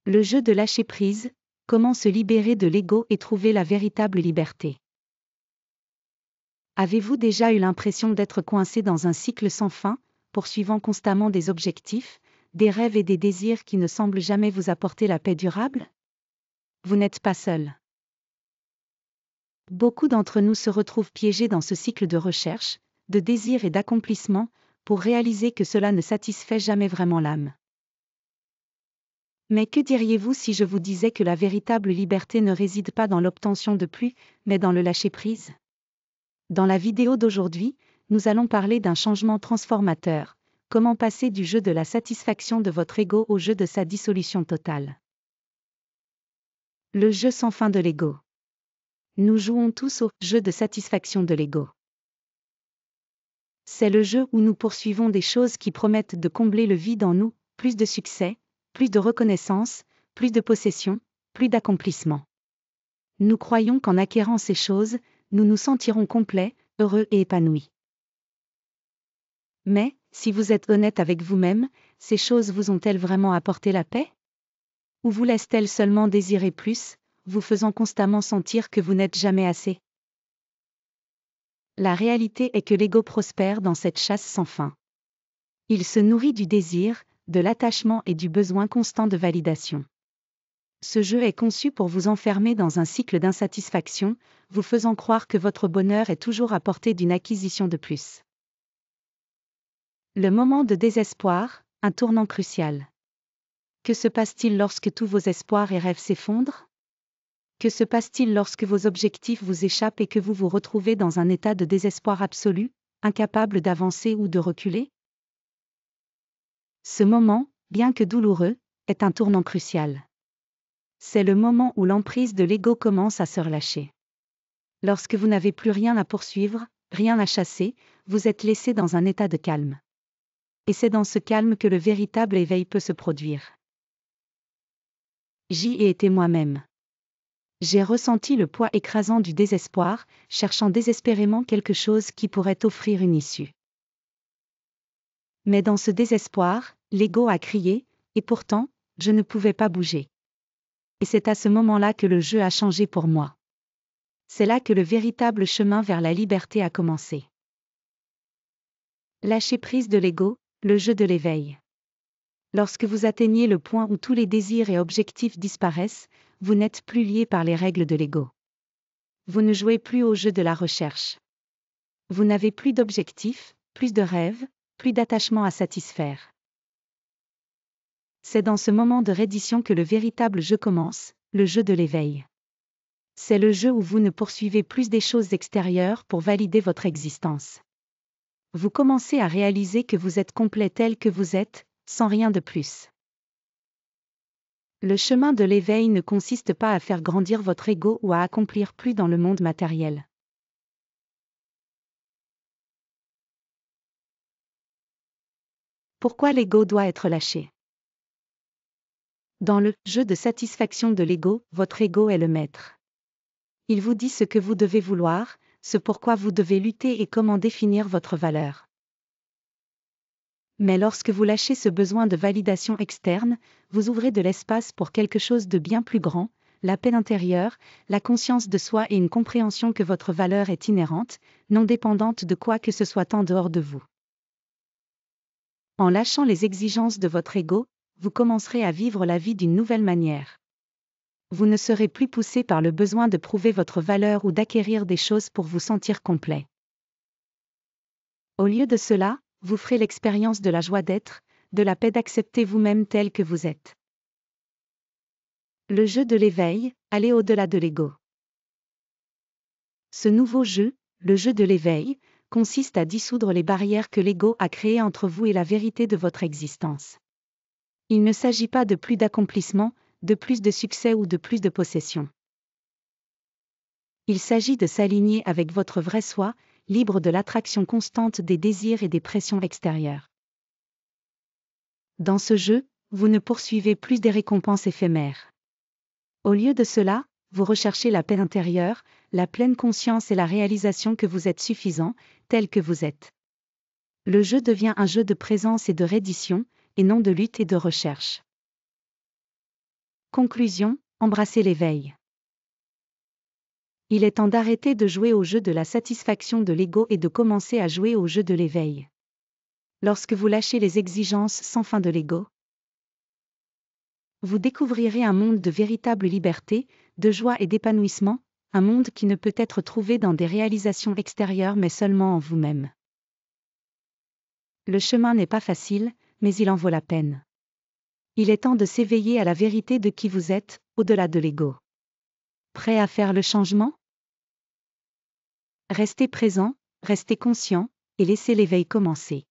Le jeu de lâcher prise, comment se libérer de l'ego et trouver la véritable liberté. Avez-vous déjà eu l'impression d'être coincé dans un cycle sans fin, poursuivant constamment des objectifs, des rêves et des désirs qui ne semblent jamais vous apporter la paix durable? Vous n'êtes pas seul. Beaucoup d'entre nous se retrouvent piégés dans ce cycle de recherche, de désir et d'accomplissement, pour réaliser que cela ne satisfait jamais vraiment l'âme. Mais que diriez-vous si je vous disais que la véritable liberté ne réside pas dans l'obtention de plus, mais dans le lâcher-prise? Dans la vidéo d'aujourd'hui, nous allons parler d'un changement transformateur, comment passer du jeu de la satisfaction de votre ego au jeu de sa dissolution totale. Le jeu sans fin de l'ego. Nous jouons tous au jeu de satisfaction de l'ego. C'est le jeu où nous poursuivons des choses qui promettent de combler le vide en nous, plus de succès, plus de reconnaissance, plus de possession, plus d'accomplissement. Nous croyons qu'en acquérant ces choses, nous nous sentirons complets, heureux et épanouis. Mais, si vous êtes honnête avec vous-même, ces choses vous ont-elles vraiment apporté la paix? Ou vous laissent-elles seulement désirer plus, vous faisant constamment sentir que vous n'êtes jamais assez? La réalité est que l'ego prospère dans cette chasse sans fin. Il se nourrit du désir, de l'attachement et du besoin constant de validation. Ce jeu est conçu pour vous enfermer dans un cycle d'insatisfaction, vous faisant croire que votre bonheur est toujours à portée d'une acquisition de plus. Le moment de désespoir, un tournant crucial. Que se passe-t-il lorsque tous vos espoirs et rêves s'effondrent? Que se passe-t-il lorsque vos objectifs vous échappent et que vous vous retrouvez dans un état de désespoir absolu, incapable d'avancer ou de reculer? Ce moment, bien que douloureux, est un tournant crucial. C'est le moment où l'emprise de l'ego commence à se relâcher. Lorsque vous n'avez plus rien à poursuivre, rien à chasser, vous êtes laissé dans un état de calme. Et c'est dans ce calme que le véritable éveil peut se produire. J'y ai été moi-même. J'ai ressenti le poids écrasant du désespoir, cherchant désespérément quelque chose qui pourrait offrir une issue. Mais dans ce désespoir, l'ego a crié, et pourtant, je ne pouvais pas bouger. Et c'est à ce moment-là que le jeu a changé pour moi. C'est là que le véritable chemin vers la liberté a commencé. Lâcher prise de l'ego, le jeu de l'éveil. Lorsque vous atteignez le point où tous les désirs et objectifs disparaissent, vous n'êtes plus lié par les règles de l'ego. Vous ne jouez plus au jeu de la recherche. Vous n'avez plus d'objectifs, plus de rêves, plus d'attachement à satisfaire. C'est dans ce moment de reddition que le véritable jeu commence, le jeu de l'éveil. C'est le jeu où vous ne poursuivez plus des choses extérieures pour valider votre existence. Vous commencez à réaliser que vous êtes complet tel que vous êtes, sans rien de plus. Le chemin de l'éveil ne consiste pas à faire grandir votre ego ou à accomplir plus dans le monde matériel. Pourquoi l'ego doit être lâché? Dans le jeu de satisfaction de l'ego, votre ego est le maître. Il vous dit ce que vous devez vouloir, ce pourquoi vous devez lutter et comment définir votre valeur. Mais lorsque vous lâchez ce besoin de validation externe, vous ouvrez de l'espace pour quelque chose de bien plus grand, la paix intérieure, la conscience de soi et une compréhension que votre valeur est inhérente, non dépendante de quoi que ce soit en dehors de vous. En lâchant les exigences de votre ego, vous commencerez à vivre la vie d'une nouvelle manière. Vous ne serez plus poussé par le besoin de prouver votre valeur ou d'acquérir des choses pour vous sentir complet. Au lieu de cela, vous ferez l'expérience de la joie d'être, de la paix d'accepter vous-même tel que vous êtes. Le jeu de l'éveil, aller au-delà de l'ego. Ce nouveau jeu, le jeu de l'éveil, consiste à dissoudre les barrières que l'ego a créées entre vous et la vérité de votre existence. Il ne s'agit pas de plus d'accomplissement, de plus de succès ou de plus de possession. Il s'agit de s'aligner avec votre vrai soi, libre de l'attraction constante des désirs et des pressions extérieures. Dans ce jeu, vous ne poursuivez plus des récompenses éphémères. Au lieu de cela, vous recherchez la paix intérieure, la pleine conscience et la réalisation que vous êtes suffisant, tel que vous êtes. Le jeu devient un jeu de présence et de reddition, et non de lutte et de recherche. Conclusion, embrassez l'éveil. Il est temps d'arrêter de jouer au jeu de la satisfaction de l'ego et de commencer à jouer au jeu de l'éveil. Lorsque vous lâchez les exigences sans fin de l'ego, vous découvrirez un monde de véritable liberté, de joie et d'épanouissement, un monde qui ne peut être trouvé dans des réalisations extérieures mais seulement en vous-même. Le chemin n'est pas facile, mais il en vaut la peine. Il est temps de s'éveiller à la vérité de qui vous êtes, au-delà de l'ego. Prêt à faire le changement ? Restez présent, restez conscient, et laissez l'éveil commencer.